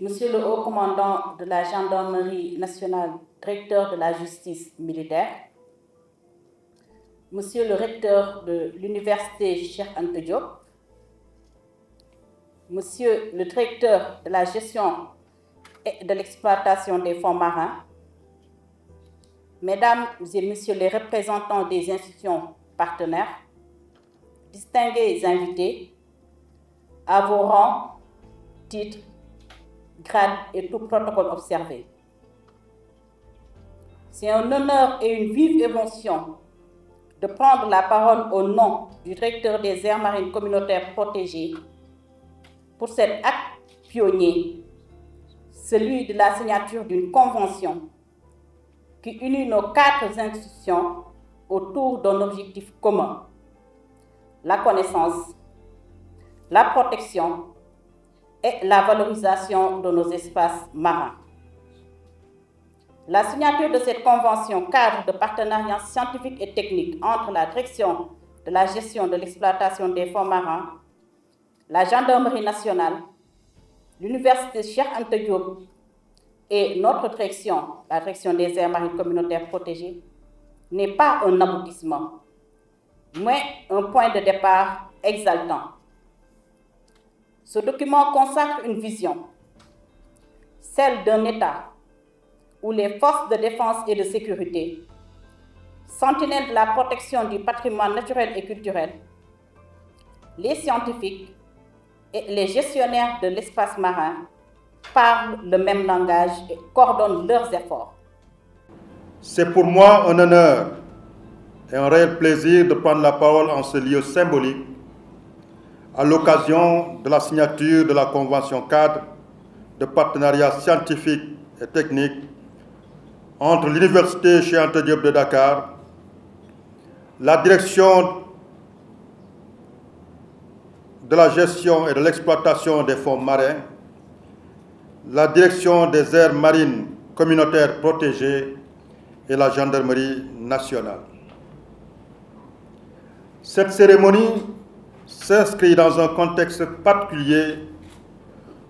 Monsieur le haut commandant de la gendarmerie nationale, directeur de la justice militaire, Monsieur le recteur de l'université Cheikh Anta Diop, Monsieur le directeur de la gestion et de l'exploitation des fonds marins, Mesdames et Messieurs les représentants des institutions partenaires, distingués invités, à vos rangs, titres, grades et tout protocole observé. C'est un honneur et une vive émotion de prendre la parole au nom du directeur des aires marines communautaires protégées pour cet acte pionnier, celui de la signature d'une convention qui unit nos 4 institutions autour d'un objectif commun: la connaissance, la protection et la valorisation de nos espaces marins. La signature de cette convention cadre de partenariat scientifique et technique entre la direction de la gestion de l'exploitation des fonds marins, la gendarmerie nationale, l'université Cheikh Anta Diop et notre direction, la direction des aires marines communautaires protégées, n'est pas un aboutissement, mais un point de départ exaltant. Ce document consacre une vision, celle d'un État où les forces de défense et de sécurité, sentinelles de la protection du patrimoine naturel et culturel, les scientifiques et les gestionnaires de l'espace marin parlent le même langage et coordonnent leurs efforts. C'est pour moi un honneur et un réel plaisir de prendre la parole en ce lieu symbolique à l'occasion de la signature de la Convention cadre de partenariat scientifique et technique entre l'Université Cheikh Anta Diop de Dakar, la direction de la gestion et de l'exploitation des fonds marins, la direction des aires marines communautaires protégées et la gendarmerie nationale. Cette cérémonie s'inscrit dans un contexte particulier,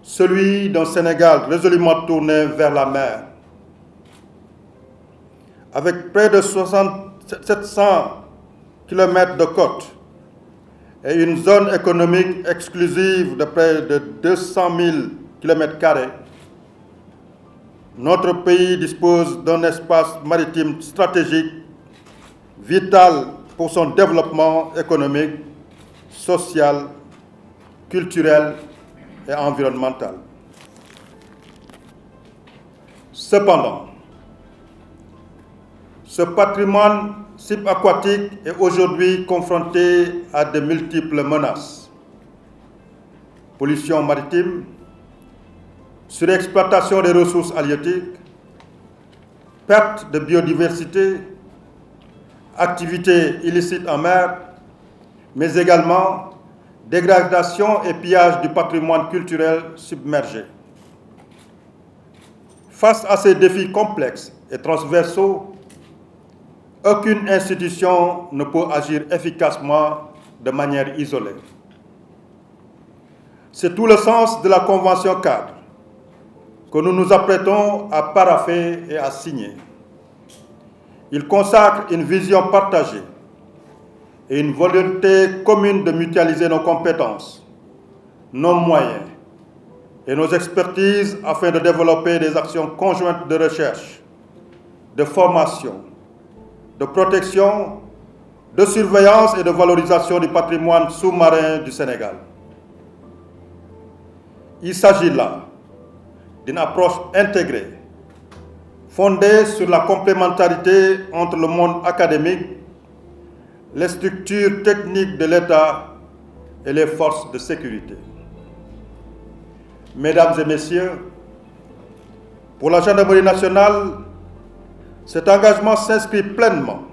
celui d'un Sénégal résolument tourné vers la mer. Avec près de 700 km de côte et une zone économique exclusive de près de 200 000 km², notre pays dispose d'un espace maritime stratégique vital pour son développement économique, social, culturel et environnemental. Cependant, ce patrimoine subaquatique est aujourd'hui confronté à de multiples menaces. Pollution maritime, surexploitation des ressources halieutiques, perte de biodiversité, activités illicites en mer, mais également dégradation et pillage du patrimoine culturel submergé. Face à ces défis complexes et transversaux, aucune institution ne peut agir efficacement de manière isolée. C'est tout le sens de la Convention cadre que nous nous apprêtons à parapher et à signer. Il consacre une vision partagée et une volonté commune de mutualiser nos compétences, nos moyens et nos expertises afin de développer des actions conjointes de recherche, de formation, de protection, de surveillance et de valorisation du patrimoine sous-marin du Sénégal. Il s'agit là d'une approche intégrée, fondée sur la complémentarité entre le monde académique, les structures techniques de l'État et les forces de sécurité. Mesdames et Messieurs, pour la gendarmerie nationale, cet engagement s'inscrit pleinement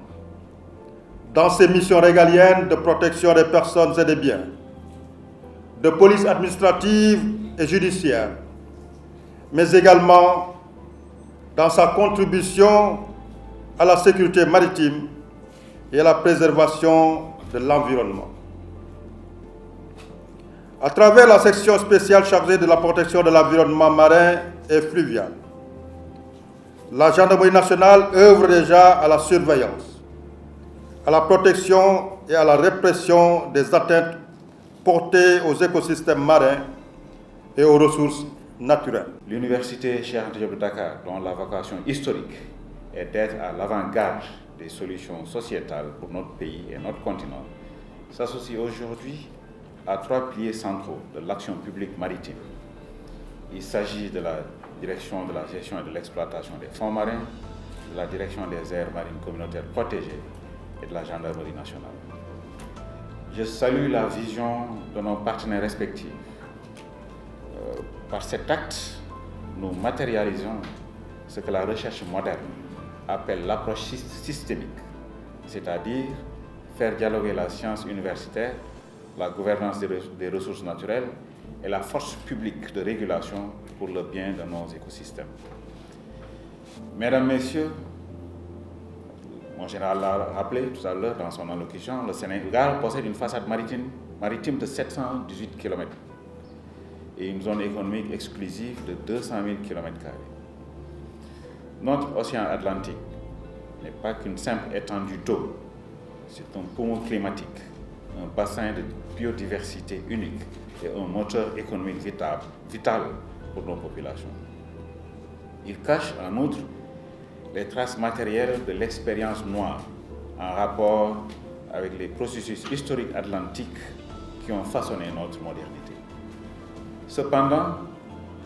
dans ses missions régaliennes de protection des personnes et des biens, de police administrative et judiciaire, mais également dans sa contribution à la sécurité maritime et à la préservation de l'environnement. À travers la section spéciale chargée de la protection de l'environnement marin et fluvial, la gendarmerie nationale œuvre déjà à la surveillance, à la protection et à la répression des atteintes portées aux écosystèmes marins et aux ressources naturelles. L'Université Cheikh Anta Diop de Dakar, dont la vocation historique est d'être à l'avant-garde des solutions sociétales pour notre pays et notre continent, s'associe aujourd'hui à 3 piliers centraux de l'action publique maritime. Il s'agit de la direction de la gestion et de l'exploitation des fonds marins, de la direction des aires marines communautaires protégées et de la gendarmerie nationale. Je salue la vision de nos partenaires respectifs. Par cet acte, nous matérialisons ce que la recherche moderne appelle l'approche systémique, c'est-à-dire faire dialoguer la science universitaire, la gouvernance des ressources naturelles et la force publique de régulation pour le bien de nos écosystèmes. Mesdames, Messieurs, mon général l'a rappelé tout à l'heure dans son allocution, le Sénégal possède une façade maritime de 718 km et une zone économique exclusive de 200 000 km². Notre océan Atlantique n'est pas qu'une simple étendue d'eau, c'est un poumon climatique, un bassin de biodiversité unique et un moteur économique vital pour nos populations. Il cache en outre les traces matérielles de l'expérience noire en rapport avec les processus historiques atlantiques qui ont façonné notre modernité. Cependant,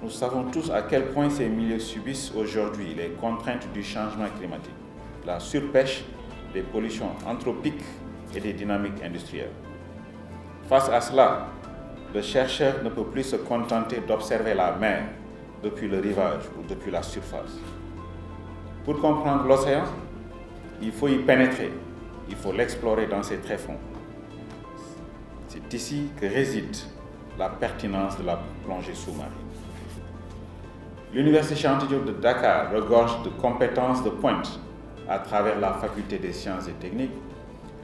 nous savons tous à quel point ces milieux subissent aujourd'hui les contraintes du changement climatique, la surpêche, des pollutions anthropiques et des dynamiques industrielles. Face à cela, le chercheur ne peut plus se contenter d'observer la mer depuis le rivage ou depuis la surface. Pour comprendre l'océan, il faut y pénétrer, il faut l'explorer dans ses tréfonds. C'est ici que réside la pertinence de la plongée sous-marine. L'Université Cheikh Anta Diop de Dakar regorge de compétences de pointe à travers la Faculté des sciences et techniques,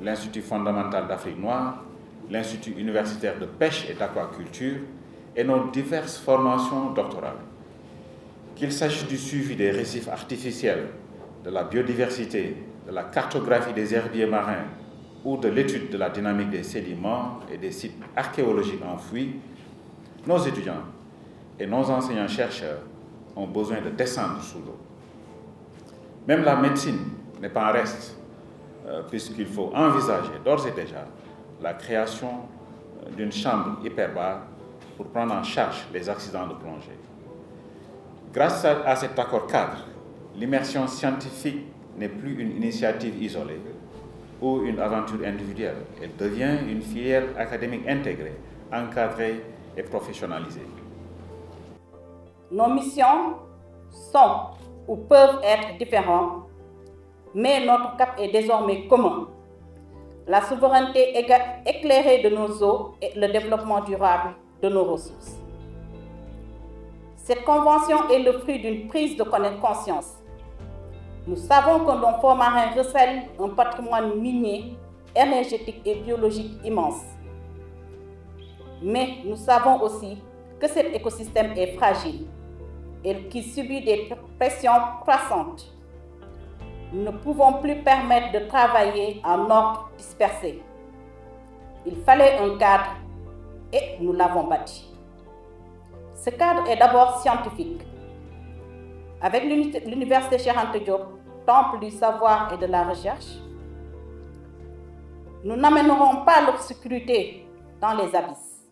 l'Institut fondamental d'Afrique noire, l'Institut universitaire de pêche et d'aquaculture et nos diverses formations doctorales. Qu'il s'agisse du suivi des récifs artificiels, de la biodiversité, de la cartographie des herbiers marins ou de l'étude de la dynamique des sédiments et des sites archéologiques enfouis, nos étudiants et nos enseignants-chercheurs ont besoin de descendre sous l'eau. Même la médecine n'est pas en reste, puisqu'il faut envisager d'ores et déjà la création d'une chambre hyperbare pour prendre en charge les accidents de plongée. Grâce à cet accord cadre, l'immersion scientifique n'est plus une initiative isolée ou une aventure individuelle. Elle devient une filière académique intégrée, encadrée et professionnalisée. Nos missions sont ou peuvent être différentes, mais notre cap est désormais commun. La souveraineté éclairée de nos eaux et le développement durable de nos ressources. Cette convention est le fruit d'une prise de conscience. Nous savons que nos fonds marins recèlent un patrimoine minier, énergétique et biologique immense. Mais nous savons aussi que cet écosystème est fragile et qu'il subit des pressions croissantes. Nous ne pouvons plus permettre de travailler en ordre dispersé. Il fallait un cadre et nous l'avons bâti. Ce cadre est d'abord scientifique. Avec l'Université Cheikh Anta Diop, temple du savoir et de la recherche, nous n'amènerons pas l'obscurité dans les abysses,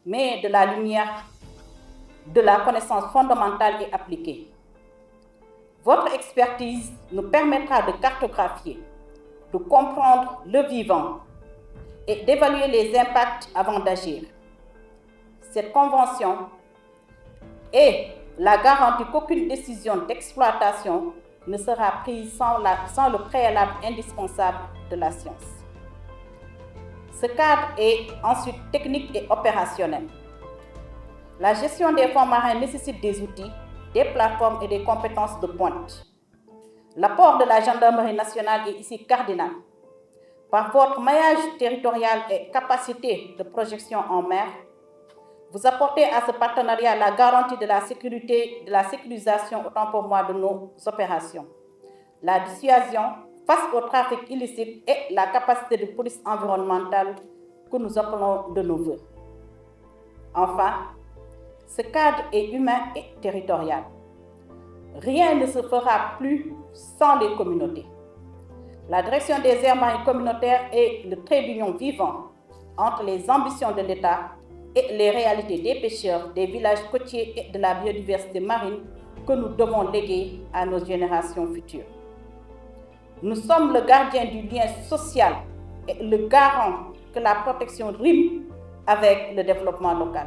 mais de la lumière, de la connaissance fondamentale et appliquée. Votre expertise nous permettra de cartographier, de comprendre le vivant et d'évaluer les impacts avant d'agir. Cette convention est la garantie qu'aucune décision d'exploitation ne sera prise sans le préalable indispensable de la science. Ce cadre est ensuite technique et opérationnel. La gestion des fonds marins nécessite des outils, des plateformes et des compétences de pointe. L'apport de la gendarmerie nationale est ici cardinal. Par votre maillage territorial et capacité de projection en mer, vous apportez à ce partenariat la garantie de la sécurité, de la sécurisation, autant pour moi, de nos opérations, la dissuasion face au trafic illicite et la capacité de police environnementale que nous appelons de nos vœux. Enfin, ce cadre est humain et territorial. Rien ne se fera plus sans les communautés. La direction des aires marines communautaires est le trait d'union vivant entre les ambitions de l'État et les réalités des pêcheurs, des villages côtiers et de la biodiversité marine que nous devons léguer à nos générations futures. Nous sommes le gardien du lien social et le garant que la protection rime avec le développement local.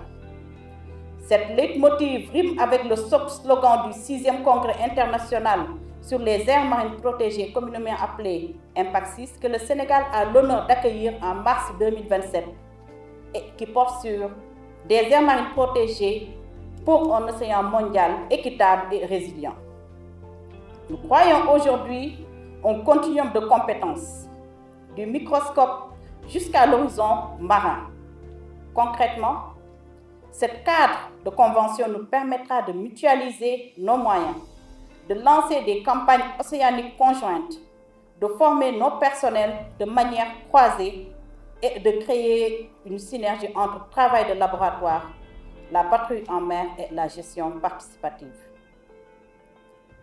Cette leitmotiv rime avec le slogan du 6e congrès international sur les aires marines protégées, communément appelé Impact 6, que le Sénégal a l'honneur d'accueillir en mars 2027 et qui porte sur des aires marines protégées pour un océan mondial équitable et résilient. Nous croyons aujourd'hui un continuum de compétences, du microscope jusqu'à l'horizon marin. Concrètement, ce cadre de convention nous permettra de mutualiser nos moyens, de lancer des campagnes océaniques conjointes, de former nos personnels de manière croisée et de créer une synergie entre travail de laboratoire, la patrouille en mer et la gestion participative.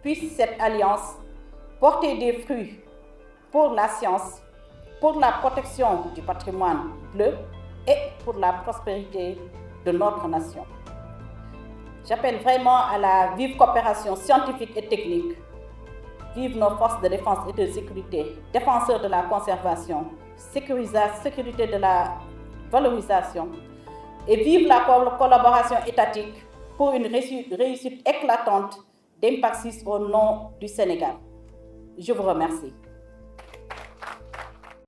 Puisse cette alliance porter des fruits pour la science, pour la protection du patrimoine bleu et pour la prospérité de notre nation. J'appelle vraiment à la vive coopération scientifique et technique. Vive nos forces de défense et de sécurité, défenseurs de la conservation, sécurité de la valorisation, et vive la collaboration étatique pour une réussite éclatante d'Impact 6 au nom du Sénégal. Je vous remercie.